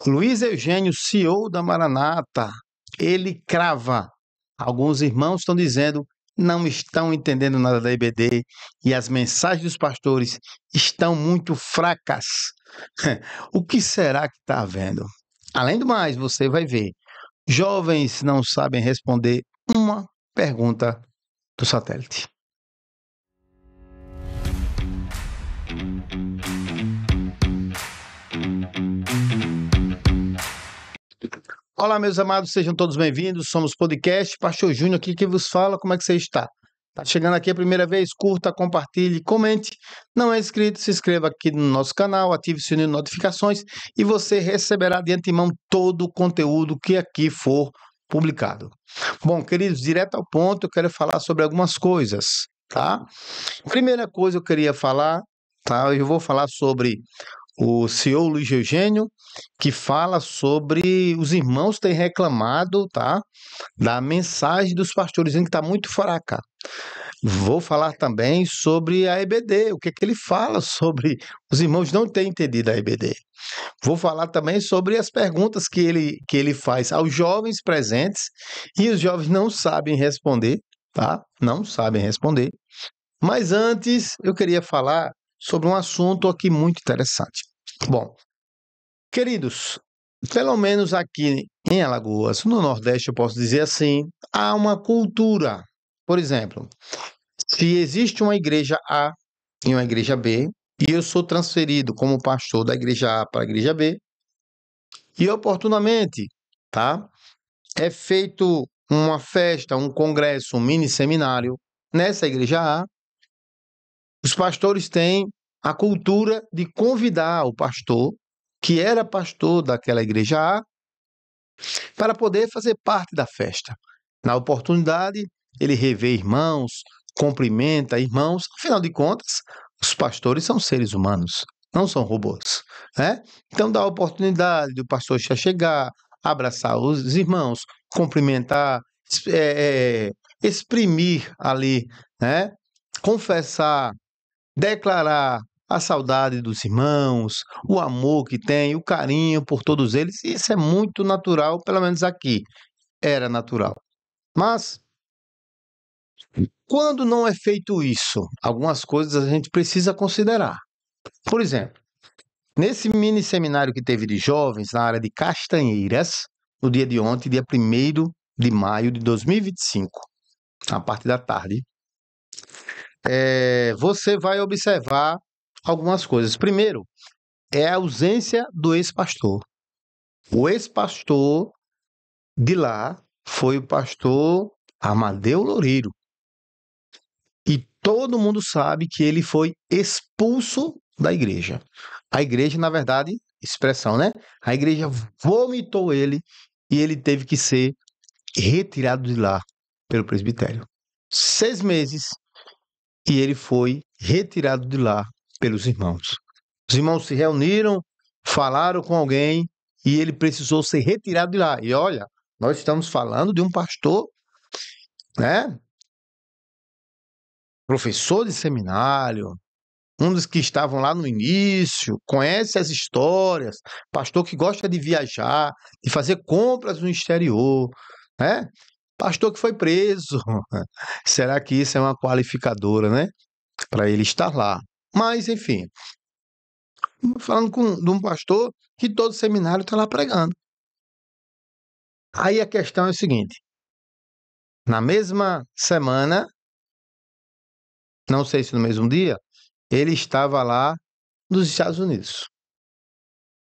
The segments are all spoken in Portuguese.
Luiz Eugênio, CEO da Maranata, ele crava. Alguns irmãos estão dizendo não estão entendendo nada da IBD e as mensagens dos pastores estão muito fracas. O que será que está havendo? Além do mais, você vai ver, jovens não sabem responder uma pergunta do satélite. Olá, meus amados, sejam todos bem-vindos. Somos podcast, Pastor Júnior aqui que vos fala. Como é que você está? Tá chegando aqui a primeira vez? Curta, compartilhe, comente. Não é inscrito? Se inscreva aqui no nosso canal, ative o sininho de notificações e você receberá de antemão todo o conteúdo que aqui for publicado. Bom, queridos, direto ao ponto, eu quero falar sobre algumas coisas, tá? Primeira coisa eu queria falar, tá? Eu vou falar sobre o CEO Luiz Eugênio, que fala sobre os irmãos terem reclamado, tá, da mensagem dos pastores, dizendo que está muito fraca. Vou falar também sobre a EBD, o que é que ele fala sobre os irmãos não terem entendido a EBD. Vou falar também sobre as perguntas que ele faz aos jovens presentes e os jovens não sabem responder, tá? Não sabem responder. Mas antes, eu queria falar sobre um assunto aqui muito interessante. Bom, queridos, pelo menos aqui em Alagoas, no Nordeste, eu posso dizer assim, há uma cultura. Por exemplo, se existe uma igreja A e uma igreja B, e eu sou transferido como pastor da igreja A para a igreja B, e oportunamente, tá, é feito uma festa, um congresso, um mini seminário nessa igreja A, os pastores têm a cultura de convidar o pastor, que era pastor daquela igreja A, para poder fazer parte da festa. Na oportunidade, ele revê irmãos, cumprimenta irmãos. Afinal de contas, os pastores são seres humanos, não são robôs, né? Então dá a oportunidade do pastor já chegar, abraçar os irmãos, cumprimentar, exprimir ali, né? Confessar, declarar a saudade dos irmãos, o amor que tem, o carinho por todos eles, e isso é muito natural, pelo menos aqui era natural. Mas quando não é feito isso, algumas coisas a gente precisa considerar. Por exemplo, nesse mini seminário que teve de jovens na área de Castanheiras, no dia de ontem, dia 1º de maio de 2025, a parte da tarde, você vai observar algumas coisas. Primeiro, é a ausência do ex-pastor. O ex-pastor de lá foi o pastor Amadeu Loureiro. E todo mundo sabe que ele foi expulso da igreja. A igreja, na verdade, expressão, né? A igreja vomitou ele e ele teve que ser retirado de lá pelo presbitério. 6 meses e ele foi retirado de lá pelos irmãos. Os irmãos se reuniram, falaram com alguém e ele precisou ser retirado de lá. E olha, nós estamos falando de um pastor, né? Professor de seminário, um dos que estavam lá no início, conhece as histórias, pastor que gosta de viajar, de fazer compras no exterior, né? Pastor que foi preso. Será que isso é uma qualificadora, né? Para ele estar lá. Mas, enfim, falando de um pastor que todo seminário está lá pregando. Aí a questão é o seguinte: na mesma semana, não sei se no mesmo dia, ele estava lá nos Estados Unidos,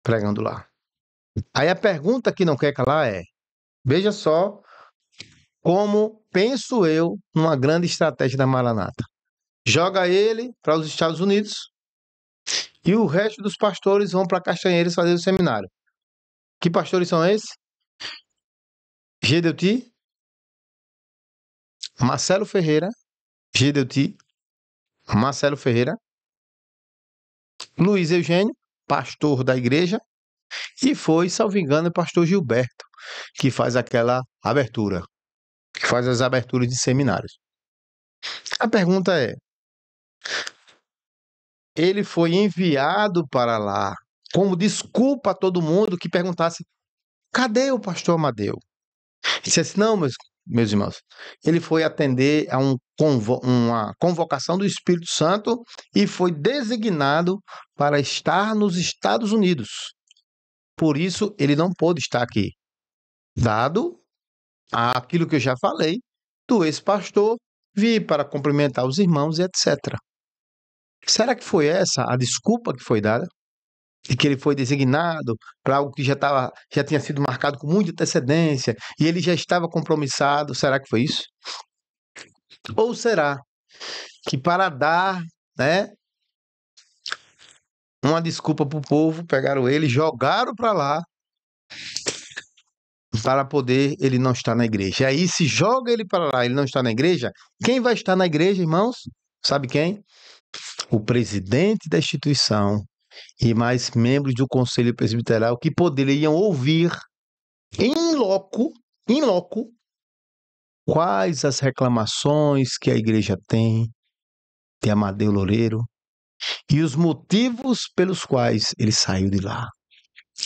pregando lá. Aí a pergunta que não quer calar é: veja só como penso eu numa grande estratégia da Maranata. Joga ele para os Estados Unidos e o resto dos pastores vão para Castanheiras fazer o seminário. Que pastores são esses? Gedeuti, Marcelo Ferreira, Gedeuti, Marcelo Ferreira, Luiz Eugênio, pastor da igreja, e foi, salvo engano, o pastor Gilberto, que faz aquela abertura, que faz as aberturas de seminários. A pergunta é: ele foi enviado para lá como desculpa a todo mundo que perguntasse: cadê o pastor Amadeu? Ele disse assim: não, meus irmãos, ele foi atender a uma convocação do Espírito Santo e foi designado para estar nos Estados Unidos. Por isso, ele não pôde estar aqui, dado aquilo que eu já falei, do ex-pastor vir para cumprimentar os irmãos e etc. Será que foi essa a desculpa que foi dada? E que ele foi designado para algo que já tinha sido marcado com muita antecedência e ele já estava compromissado? Será que foi isso? Ou será que para dar, né, uma desculpa para o povo, pegaram ele, jogaram para lá para poder ele não estar na igreja? E aí, se joga ele para lá, ele não está na igreja, quem vai estar na igreja, irmãos? Sabe quem? O presidente da instituição e mais membros do conselho presbiteral que poderiam ouvir em loco, quais as reclamações que a igreja tem de Amadeu Loureiro e os motivos pelos quais ele saiu de lá.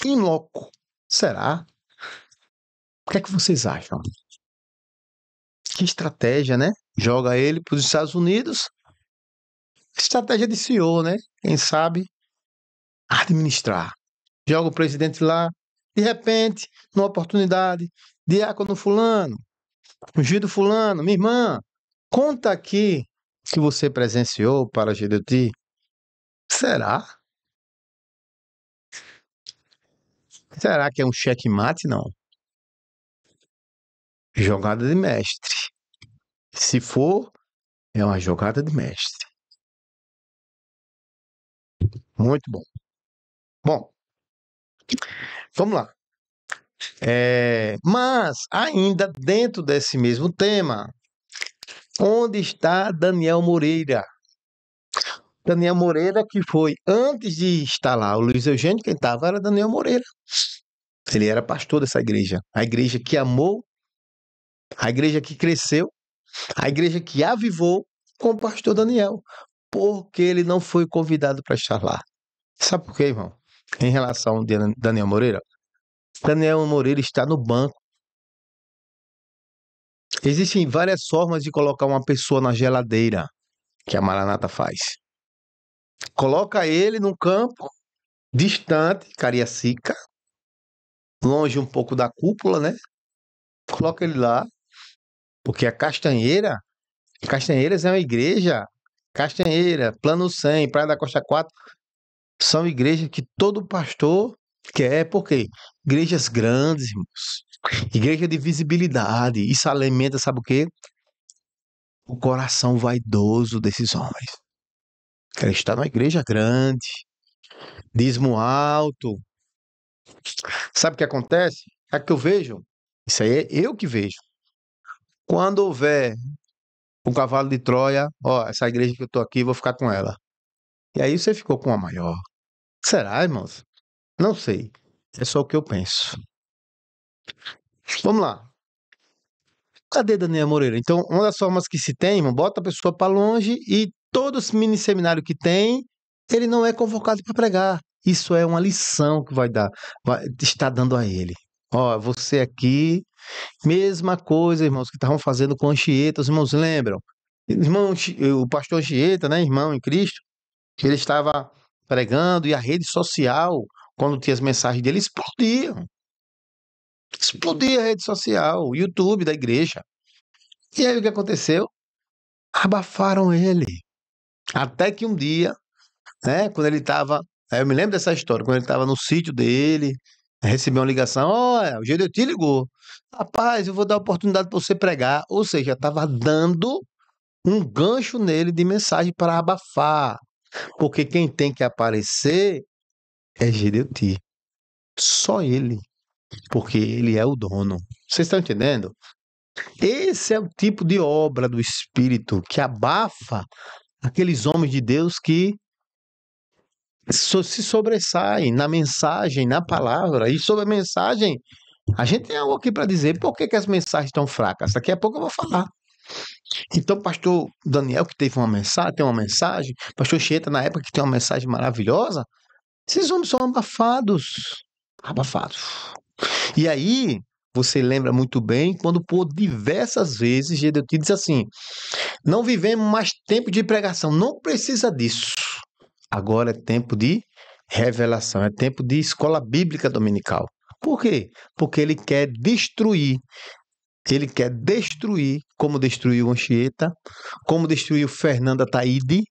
Em loco. Será? O que é que vocês acham? Que estratégia, né? Joga ele para os Estados Unidos. Estratégia de CEO, né? Quem sabe administrar. Joga o presidente lá. De repente, numa oportunidade, diácono fulano, ungido fulano, minha irmã, conta aqui que você presenciou para GDT. Será? Será que é um checkmate? Não. Jogada de mestre. Se for, é uma jogada de mestre. Muito bom. Bom, vamos lá. Mas, ainda dentro desse mesmo tema, onde está Daniel Moreira? Daniel Moreira, que foi, antes de estar lá, o Luiz Eugênio, quem estava era Daniel Moreira. Ele era pastor dessa igreja. A igreja que amou, a igreja que cresceu, a igreja que avivou com o pastor Daniel. Porque ele não foi convidado para estar lá. Sabe por quê, irmão? Em relação a Daniel Moreira? Daniel Moreira está no banco. Existem várias formas de colocar uma pessoa na geladeira, que a Maranata faz. Coloca ele num campo distante, Cariacica, longe um pouco da cúpula, né? Coloca ele lá, porque a Castanheiras é uma igreja, Castanheira, Plano 100, Praia da Costa 4, são igrejas que todo pastor quer, por quê? Igrejas grandes, irmãos. Igreja de visibilidade. Isso alimenta, sabe o quê? O coração vaidoso desses homens. Quer estar numa igreja grande, dízimo alto. Sabe o que acontece? É que eu vejo. Isso aí é eu que vejo. Quando houver um cavalo de Troia, ó, essa igreja que eu tô aqui, vou ficar com ela. E aí você ficou com a maior. Será, irmãos? Não sei. É só o que eu penso. Vamos lá. Cadê Daniel Moreira? Então, uma das formas que se tem, irmão, bota a pessoa para longe e todo esse mini seminário que tem, ele não é convocado para pregar. Isso é uma lição que está dando a ele. Ó, você aqui, mesma coisa, irmãos, que estavam fazendo com Anchieta, os irmãos lembram? Irmão, o pastor Anchieta, né, irmão em Cristo, ele estava pregando e a rede social, quando tinha as mensagens dele, explodiam. Explodia a rede social, o YouTube da igreja. E aí o que aconteceu? Abafaram ele. Até que um dia, né, quando ele estava. Eu me lembro dessa história, quando ele estava no sítio dele, recebeu uma ligação: olha, o GDT ligou. Rapaz, eu vou dar oportunidade para você pregar. Ou seja, estava dando um gancho nele de mensagem para abafar. Porque quem tem que aparecer é GDT. Só ele. Porque ele é o dono. Vocês estão entendendo? Esse é o tipo de obra do Espírito que abafa aqueles homens de Deus que se sobressaem na mensagem, na palavra. E sobre a mensagem, a gente tem algo aqui para dizer. Por que as mensagens estão fracas? Daqui a pouco eu vou falar. Então, pastor Daniel, que teve uma mensagem, tem uma mensagem. Pastor Cheta, na época, que tem uma mensagem maravilhosa. Esses homens são abafados. Abafados. E aí, você lembra muito bem quando por diversas vezes Gideon disse assim: não vivemos mais tempo de pregação, não precisa disso. Agora é tempo de revelação, é tempo de escola bíblica dominical. Por quê? Porque ele quer destruir. Ele quer destruir, como destruiu o Anchieta, como destruiu Fernando Ataíde.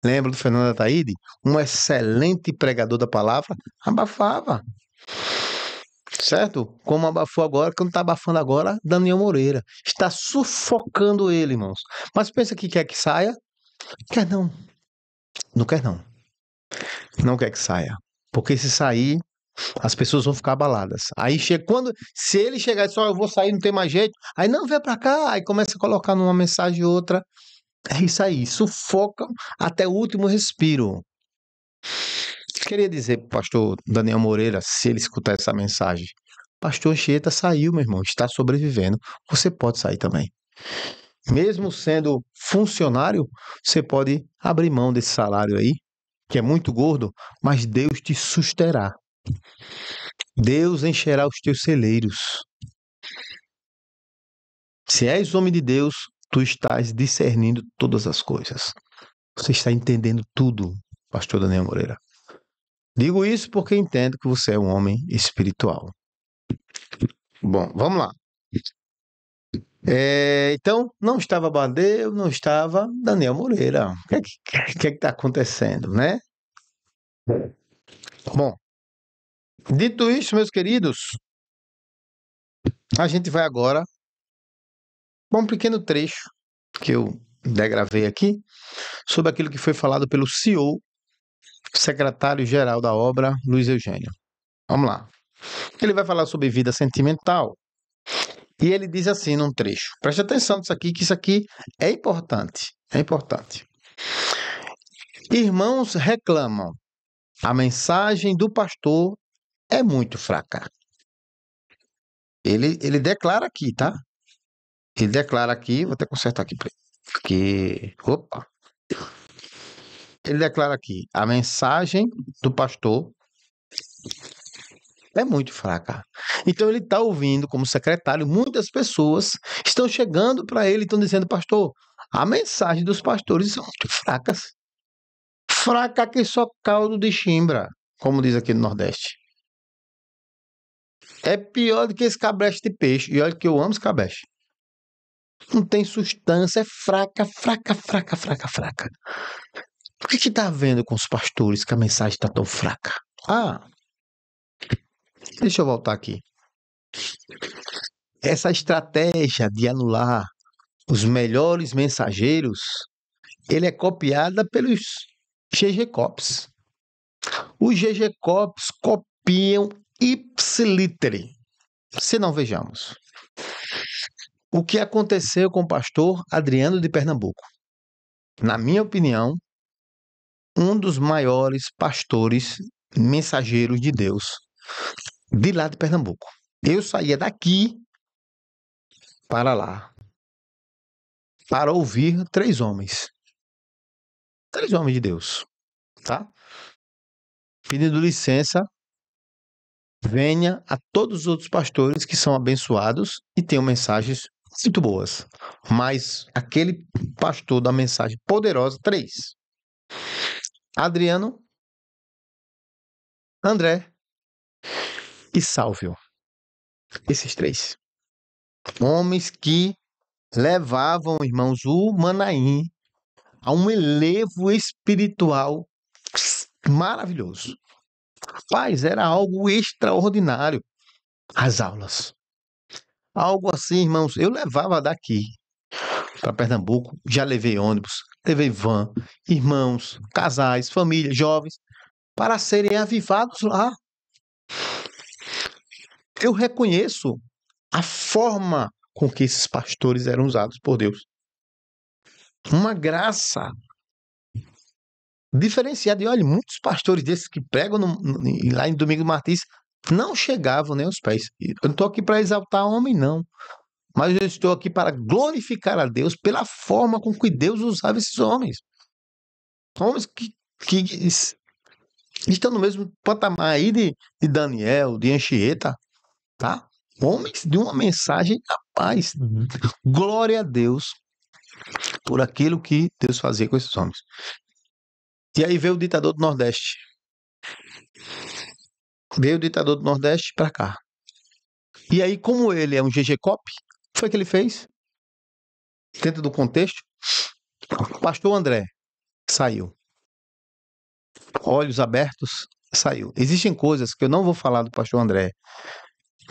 Lembra do Fernando Ataíde? Um excelente pregador da palavra, abafava. Certo? Como abafou agora, como está abafando agora, Daniel Moreira. Está sufocando ele, irmãos. Mas pensa que quer que saia? Quer não. Não quer não. Não quer que saia. Porque se sair, as pessoas vão ficar abaladas. Aí chega quando, se ele chegar e dizer, eu vou sair, não tem mais jeito, aí não, vem pra cá, aí começa a colocar numa mensagem outra. É isso aí, sufocam até o último respiro. Queria dizer pro pastor Daniel Moreira, se ele escutar essa mensagem, pastor Anchieta saiu, meu irmão, está sobrevivendo. Você pode sair também. Mesmo sendo funcionário, você pode abrir mão desse salário aí, que é muito gordo, mas Deus te susterá. Deus encherá os teus celeiros. Se és homem de Deus, tu estás discernindo todas as coisas. Você está entendendo tudo, pastor Daniel Moreira. Digo isso porque entendo que você é um homem espiritual. Bom, vamos lá. Então, não estava Badeu, não estava Daniel Moreira. O que é que está acontecendo, né? Bom, dito isso, meus queridos, a gente vai agora para um pequeno trecho que eu degravei aqui sobre aquilo que foi falado pelo CEO, secretário-geral da obra, Luiz Eugênio. Vamos lá. Ele vai falar sobre vida sentimental. E ele diz assim num trecho. Preste atenção nisso aqui, que isso aqui é importante. É importante. Irmãos reclamam. A mensagem do pastor é muito fraca. Ele declara aqui, tá? Ele declara aqui, vou até consertar aqui. Opa. Ele declara aqui, a mensagem do pastor é muito fraca. Então ele está ouvindo como secretário, muitas pessoas estão chegando para ele e estão dizendo, pastor, a mensagem dos pastores são muito fracas. Fraca que só caldo de chimbra, como diz aqui no Nordeste. É pior do que esse cabreche de peixe. E olha que eu amo esse cabreche. Não tem substância, é fraca, fraca, fraca, fraca, fraca. Por que está havendo com os pastores que a mensagem está tão fraca? Deixa eu voltar aqui. Essa estratégia de anular os melhores mensageiros, ele é copiada pelos GG Cops. Os GG Cops copiam ipsiliter. Se não, vejamos. O que aconteceu com o pastor Adriano de Pernambuco? Na minha opinião, um dos maiores pastores mensageiros de Deus de lá de Pernambuco. Eu saía daqui para lá para ouvir 3 homens. 3 homens de Deus, tá? Pedindo licença, venha a todos os outros pastores que são abençoados e tenham mensagens muito boas. Mas aquele pastor da mensagem poderosa, 3. Adriano, André e Sálvio. Esses 3. Homens que levavam, irmãos, o Manaim a um elevo espiritual maravilhoso. Rapaz, era algo extraordinário as aulas. Algo assim, irmãos, eu levava daqui para Pernambuco, já levei ônibus, levei van, irmãos, casais, famílias, jovens, para serem avivados lá. Eu reconheço a forma com que esses pastores eram usados por Deus. Uma graça diferenciada. E olha, muitos pastores desses que pregam lá em Domingo Martins não chegavam nem aos pés. Eu não estou aqui para exaltar homem, não. Mas eu estou aqui para glorificar a Deus pela forma com que Deus usava esses homens. Homens que Estão no mesmo patamar aí de Daniel, de Anchieta, tá? Homens de uma mensagem capaz. Glória a Deus por aquilo que Deus fazia com esses homens. E aí veio o ditador do Nordeste. Veio o ditador do Nordeste para cá. E aí, como ele é um GG-Cop, o que foi que ele fez? Dentro do contexto, o pastor André saiu. Olhos abertos, saiu. Existem coisas que eu não vou falar do pastor André.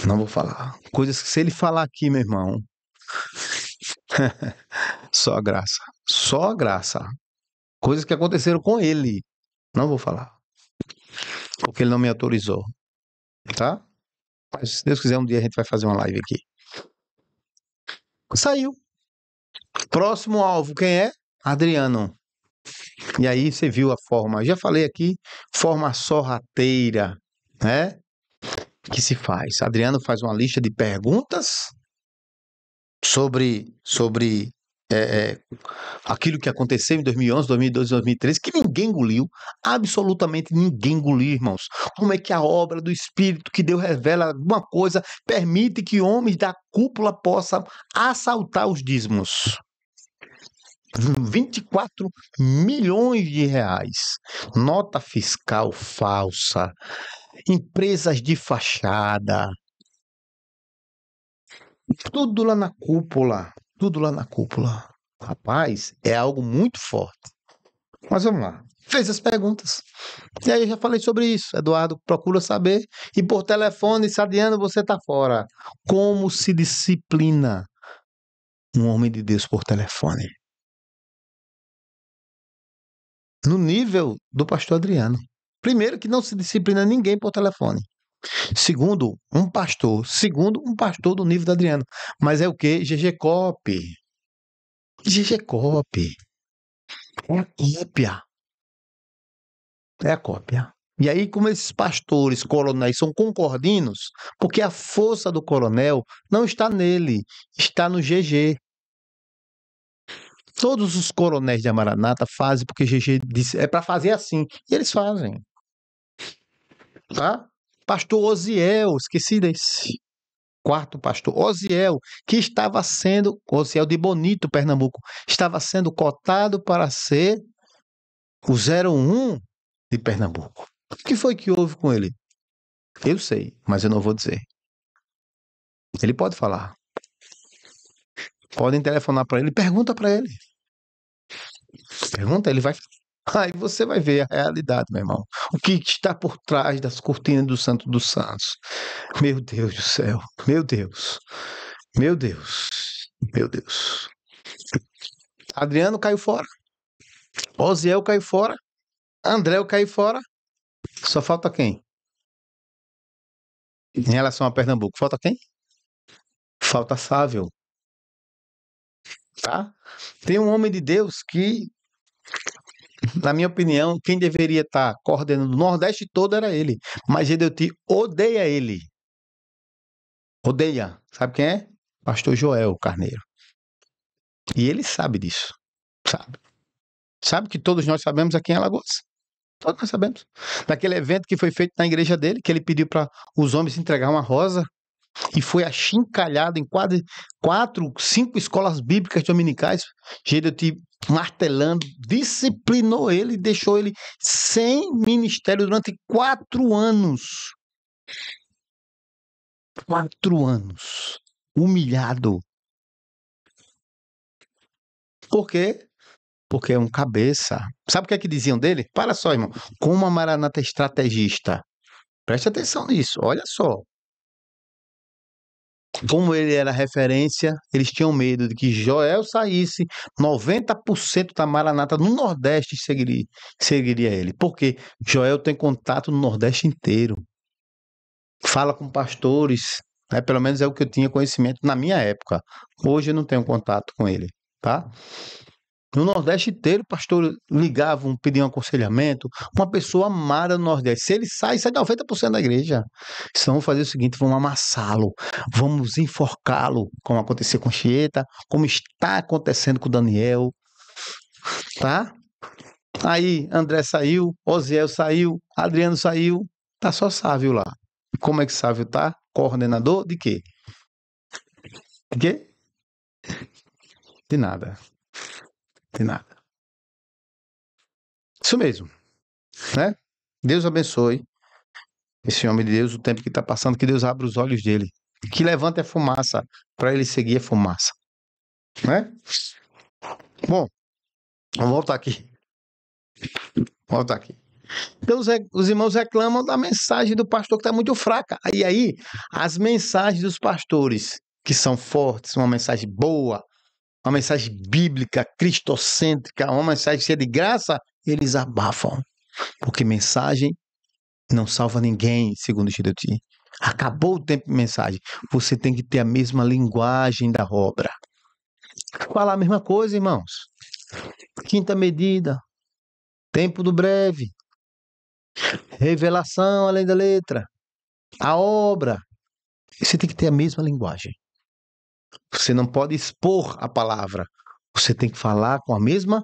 Não vou falar. Coisas que se ele falar aqui, meu irmão, só a graça. Só a graça. Coisas que aconteceram com ele. Não vou falar. Porque ele não me autorizou. Tá? Mas se Deus quiser, um dia a gente vai fazer uma live aqui. Saiu. Próximo alvo, quem é? Adriano. E aí você viu a forma, já falei aqui, forma sorrateira, né? Que se faz. Adriano faz uma lista de perguntas sobre aquilo que aconteceu em 2011, 2012, 2013, que ninguém engoliu, absolutamente ninguém engoliu, irmãos. Como é que a obra do Espírito que Deus revela alguma coisa permite que homens da cúpula possam assaltar os dízimos? 24 milhões de reais. Nota fiscal falsa. Empresas de fachada. Tudo lá na cúpula. Tudo lá na cúpula. Rapaz, é algo muito forte. Mas vamos lá. Fez as perguntas. E aí eu já falei sobre isso. Eduardo procura saber. E por telefone, Sadiano, você tá fora. Como se disciplina um homem de Deus por telefone? No nível do pastor Adriano. Primeiro, que não se disciplina ninguém por telefone. Segundo, um pastor. Segundo, um pastor do nível do Adriano. Mas é o quê? GG-Cop. GG-Cop. É a cópia. É a cópia. E aí, como esses pastores, coronéis, são concordinos, porque a força do coronel não está nele, está no GG. Todos os coronéis de Maranata fazem porque GG disse, é para fazer assim. E eles fazem. Tá? Pastor Osiel, esqueci desse quarto pastor, Osiel, que estava sendo, Osiel de Bonito, Pernambuco, estava sendo cotado para ser o 01 de Pernambuco. O que foi que houve com ele? Eu sei, mas eu não vou dizer. Ele pode falar. Podem telefonar para ele, pergunta para ele. Pergunta, ele vai. Aí você vai ver a realidade, meu irmão. O que está por trás das cortinas do Santo dos Santos. Meu Deus do céu. Meu Deus. Meu Deus. Meu Deus. Adriano caiu fora. Osiel caiu fora. André caiu fora. Só falta quem? Em relação a Pernambuco, falta quem? Falta Sávio. Tá? Tem um homem de Deus que, na minha opinião, quem deveria estar coordenando o Nordeste todo era ele. Mas Gedeuti odeia ele. Odeia. Sabe quem é? Pastor Joel Carneiro. E ele sabe disso. Sabe. Sabe que todos nós sabemos aqui em Alagoas. Todos nós sabemos. Daquele evento que foi feito na igreja dele, que ele pediu para os homens entregar uma rosa e foi achincalhado em quase 5 escolas bíblicas dominicais. Gedeuti martelando, disciplinou ele e deixou ele sem ministério durante 4 anos. 4 anos. Humilhado. Por quê? Porque é um cabeça. Sabe o que é que diziam dele? Para só, irmão. Como a Maranata é estrategista. Preste atenção nisso. Olha só. Como ele era referência, eles tinham medo de que Joel saísse, 90% da Maranata no Nordeste seguiria ele. Porque Joel tem contato no Nordeste inteiro. Fala com pastores, né? Pelo menos é o que eu tinha conhecimento na minha época. Hoje eu não tenho contato com ele, tá? No Nordeste inteiro, o pastor ligava, pedia um aconselhamento, uma pessoa amada no Nordeste. Se ele sai 90% da igreja. Então vamos fazer o seguinte, vamos amassá-lo, vamos enforcá-lo, como aconteceu com Chieta, como está acontecendo com Daniel, tá? Aí André saiu, Osiel saiu, Adriano saiu, tá só Sávio lá. Como é que Sávio tá? Coordenador de quê? De quê? De nada, de nada. Isso mesmo, né? Deus abençoe esse homem de Deus, o tempo que está passando, que Deus abra os olhos dele. Que levante a fumaça para ele seguir a fumaça, né? Bom, vamos voltar aqui. Voltar aqui. Então, os irmãos reclamam da mensagem do pastor que está muito fraca. E aí, as mensagens dos pastores, que são fortes, uma mensagem boa, uma mensagem bíblica, cristocêntrica, uma mensagem cheia de graça, eles abafam. Porque mensagem não salva ninguém, segundo o Shiroti. Acabou o tempo de mensagem. Você tem que ter a mesma linguagem da obra. Falar a mesma coisa, irmãos. Quinta medida, tempo do breve, revelação além da letra, a obra. Você tem que ter a mesma linguagem. Você não pode expor a palavra. Você tem que falar com a mesma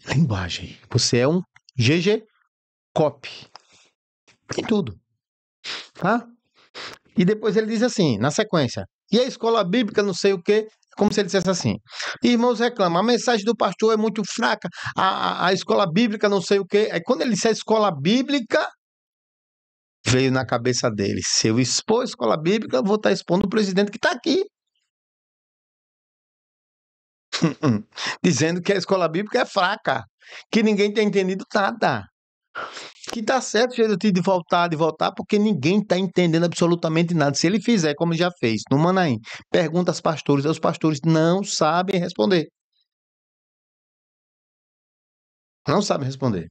linguagem. Você é um GG copy em tudo, tá? E depois ele diz assim, na sequência, e a escola bíblica não sei o quê, como se ele dissesse assim, irmãos reclamam, a mensagem do pastor é muito fraca, a escola bíblica não sei o quê. Aí quando ele disse a escola bíblica, veio na cabeça dele, se eu expor a escola bíblica, eu vou estar expondo o presidente que está aqui. Dizendo que a escola bíblica é fraca, que ninguém tem entendido nada. Que tá certo, Jesus, de voltar, porque ninguém está entendendo absolutamente nada. Se ele fizer, como já fez, no Manaim, pergunta aos pastores, os pastores não sabem responder. Não sabem responder.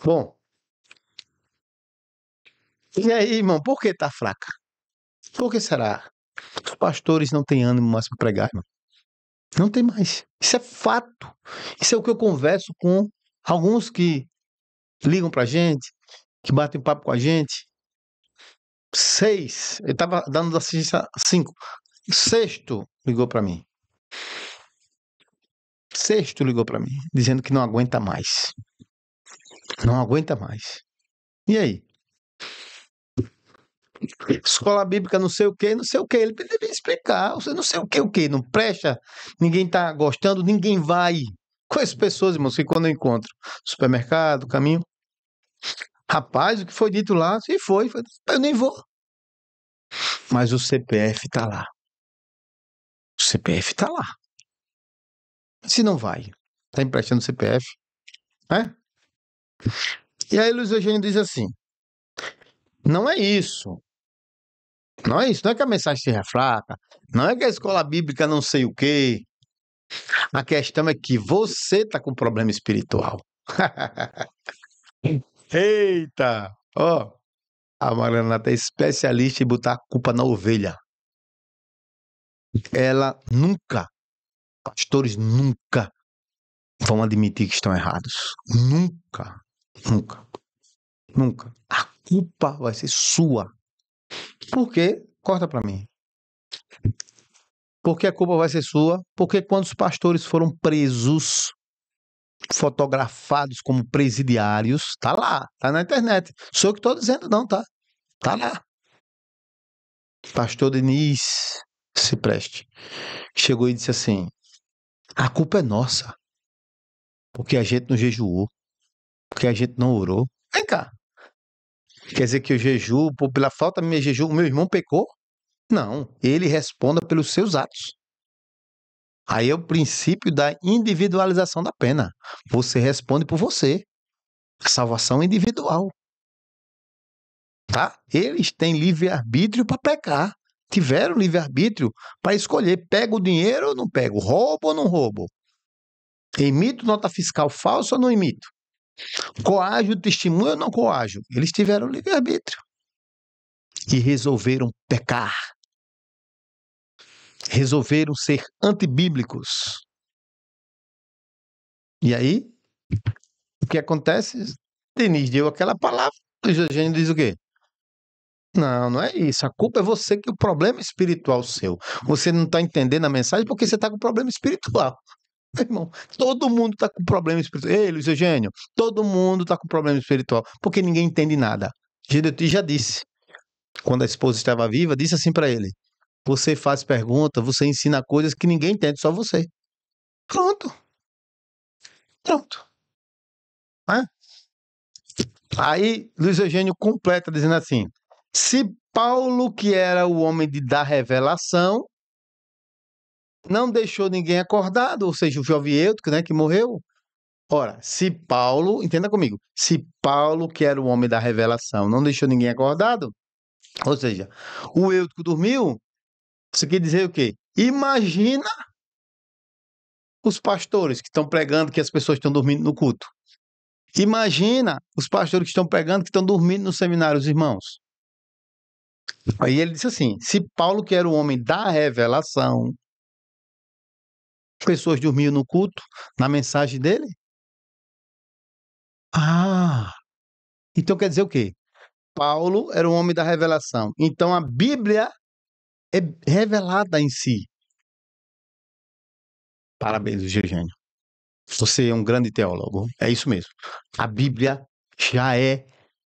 Bom, e aí, irmão, por que tá fraca? Por que será? Os pastores não têm ânimo mais para pregar, irmão. Não tem mais. Isso é fato. Isso é o que eu converso com alguns que ligam pra gente, que batem papo com a gente. 6, eu estava dando assistência 5. Sexto ligou para mim. Sexto ligou para mim, dizendo que não aguenta mais. Não aguenta mais. E aí? Escola bíblica não sei o que, não sei o que. Ele deveria explicar. Você não sei o que, não presta, ninguém tá gostando, ninguém vai. Com as pessoas, irmãos, que quando eu encontro supermercado, caminho. Rapaz, o que foi dito lá, se foi, eu nem vou. Mas o CPF tá lá. O CPF tá lá. Se não vai, tá emprestando o CPF, né? E aí Luiz Eugênio diz assim: não é isso. Não é isso, não é que a mensagem seja fraca, não é que a escola bíblica não sei o quê. A questão é que você tá com problema espiritual. Eita! Ó, a Maranata é especialista em botar a culpa na ovelha. Ela nunca, pastores nunca vão admitir que estão errados. Nunca, nunca, nunca. A culpa vai ser sua. Por quê? Corta para mim. Porque a culpa vai ser sua? Porque quando os pastores foram presos, fotografados como presidiários, tá lá, tá na internet. Sou eu que estou dizendo, não, tá? Tá lá. Pastor Denis, se preste, chegou e disse assim: a culpa é nossa, porque a gente não jejuou, porque a gente não orou. Vem cá. Quer dizer que eu jejuo, pela falta da minha jejum, o meu irmão pecou? Não, ele responda pelos seus atos. Aí é o princípio da individualização da pena. Você responde por você. A salvação é individual, tá? Eles têm livre-arbítrio para pecar. Tiveram livre-arbítrio para escolher: pego o dinheiro ou não pego, roubo ou não roubo, emito nota fiscal falsa ou não emito, coajo o testemunho ou não coajo. Eles tiveram livre-arbítrio e resolveram pecar, resolveram ser antibíblicos. E aí, o que acontece? Denis deu aquela palavra, o Eugênio diz o quê? Não, não é isso. A culpa é você que o problema espiritual seu. Você não está entendendo a mensagem porque você está com problema espiritual. Meu irmão, todo mundo está com problema espiritual. Ei, Luiz Eugênio, todo mundo está com problema espiritual porque ninguém entende nada. GDT já disse, quando a esposa estava viva, disse assim para ele: você faz pergunta, você ensina coisas que ninguém entende, só você. Pronto, pronto. Né? Aí Luiz Eugênio completa dizendo assim: se Paulo, que era o homem da revelação, não deixou ninguém acordado, ou seja, o jovem Eutico, né, que morreu. Ora, se Paulo, entenda comigo, se Paulo, que era o homem da revelação, não deixou ninguém acordado, ou seja, o Eutico dormiu, isso quer dizer o quê? Imagina os pastores que estão pregando que as pessoas estão dormindo no culto. Imagina os pastores que estão pregando que estão dormindo no seminário, os irmãos. Aí ele disse assim: se Paulo, que era o homem da revelação, pessoas dormiam no culto, na mensagem dele. Ah, então quer dizer o quê? Paulo era um homem da revelação. Então a Bíblia é revelada em si. Parabéns, Eugênio. Você é um grande teólogo. É isso mesmo. A Bíblia já é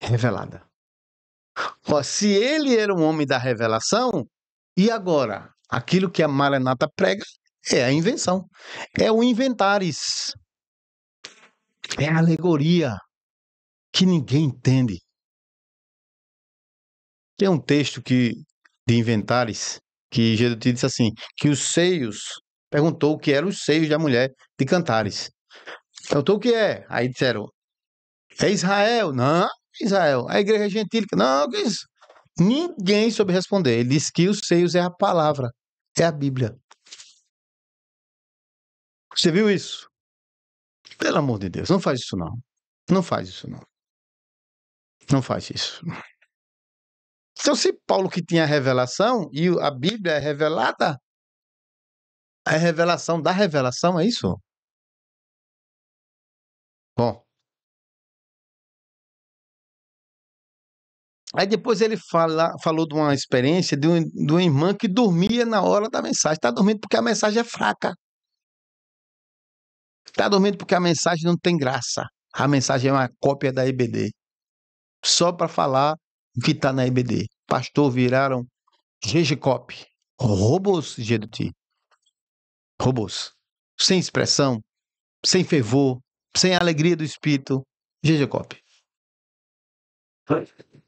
revelada. Ó, se ele era um homem da revelação, e agora? Aquilo que a Maranata prega é a invenção. É o inventares. É a alegoria que ninguém entende. Tem um texto de Inventares que Jesus disse assim, que os seios, perguntou o que eram os seios da mulher de Cantares. Perguntou o que é? Aí disseram, é Israel. Não, Israel. A igreja gentílica. Não, que é isso? Ninguém soube responder. Ele disse que os seios é a palavra, é a Bíblia. Você viu isso? Pelo amor de Deus, não faz isso não. Não faz isso não. Não faz isso. Então, se Paulo que tinha a revelação e a Bíblia é revelada, a revelação da revelação, é isso? Bom, aí depois ele falou de uma experiência de uma irmã que dormia na hora da mensagem. Está dormindo porque a mensagem é fraca. Está dormindo porque a mensagem não tem graça. A mensagem é uma cópia da EBD. Só para falar o que está na EBD. Pastor viraram GGCOP. Robôs, GDT. Robôs. Sem expressão, sem fervor, sem alegria do espírito. GGCOP.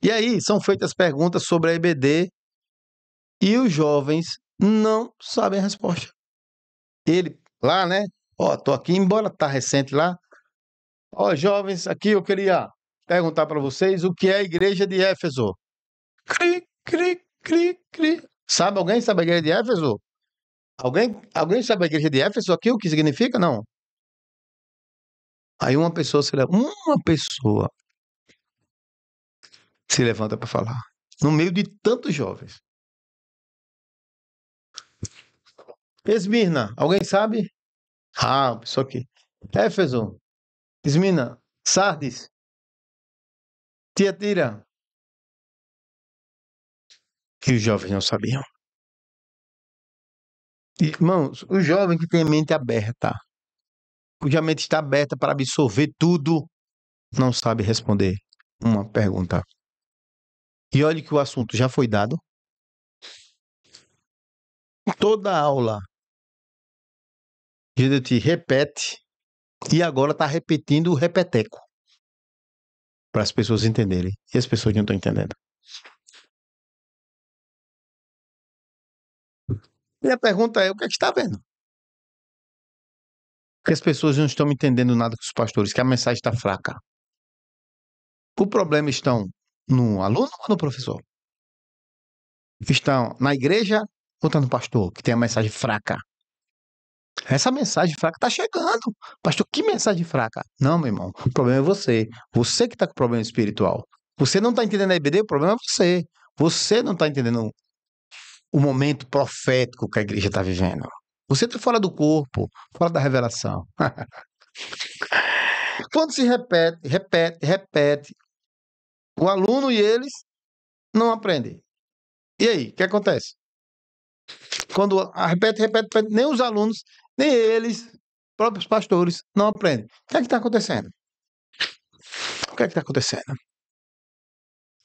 E aí são feitas perguntas sobre a EBD e os jovens não sabem a resposta. Ele lá, né? Ó, tô aqui, embora tá recente lá. Ó, jovens, aqui eu queria perguntar para vocês o que é a igreja de Éfeso. Cri, cri, cri, cri. Sabe alguém sabe a igreja de Éfeso? Alguém sabe a igreja de Éfeso aqui o que significa? Não. Aí uma pessoa se levanta para falar. No meio de tantos jovens. Esmirna, alguém sabe? Ah, pessoa aqui. Éfeso, Esmirna, Sardes, Tiatira. E os jovens não sabiam. Irmãos, o jovem que tem a mente aberta, cuja mente está aberta para absorver tudo, não sabe responder uma pergunta. E olhe que o assunto já foi dado. Toda aula, a gente repete, e agora está repetindo o repeteco, para as pessoas entenderem. E as pessoas não estão entendendo. E a pergunta é, o que é que está vendo? Porque as pessoas não estão entendendo nada com os pastores, que a mensagem está fraca. O problema estão no aluno ou no professor? Estão na igreja ou está no pastor, que tem a mensagem fraca? Essa mensagem fraca está chegando. Pastor, que mensagem fraca? Não, meu irmão, o problema é você. Você que está com problema espiritual. Você não está entendendo a EBD, o problema é você. Você não está entendendo o momento profético que a igreja está vivendo. Você está fora do corpo, fora da revelação. Quando se repete, repete, repete, o aluno e eles não aprendem. E aí, o que acontece? Quando repete, nem os alunos, nem eles, próprios pastores, não aprendem. O que é que está acontecendo? O que é que está acontecendo?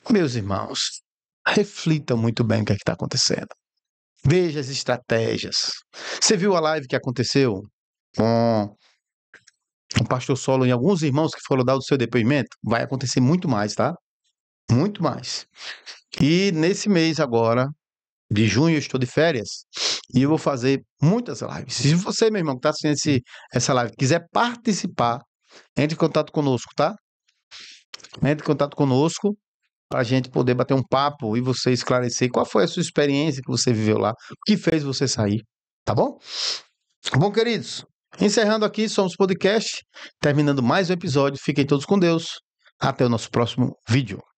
Meus irmãos, reflitam muito bem o que é que está acontecendo. Veja as estratégias. Você viu a live que aconteceu com o pastor Solo e alguns irmãos que foram dar o seu depoimento? Vai acontecer muito mais, tá? Muito mais. E nesse mês agora, de junho, eu estou de férias e eu vou fazer muitas lives. Se você, meu irmão, que está assistindo essa live, quiser participar, entre em contato conosco, tá? Entre em contato conosco para a gente poder bater um papo e você esclarecer qual foi a sua experiência que você viveu lá, o que fez você sair, tá bom? Bom, queridos, encerrando aqui, somos podcast, terminando mais um episódio. Fiquem todos com Deus. Até o nosso próximo vídeo.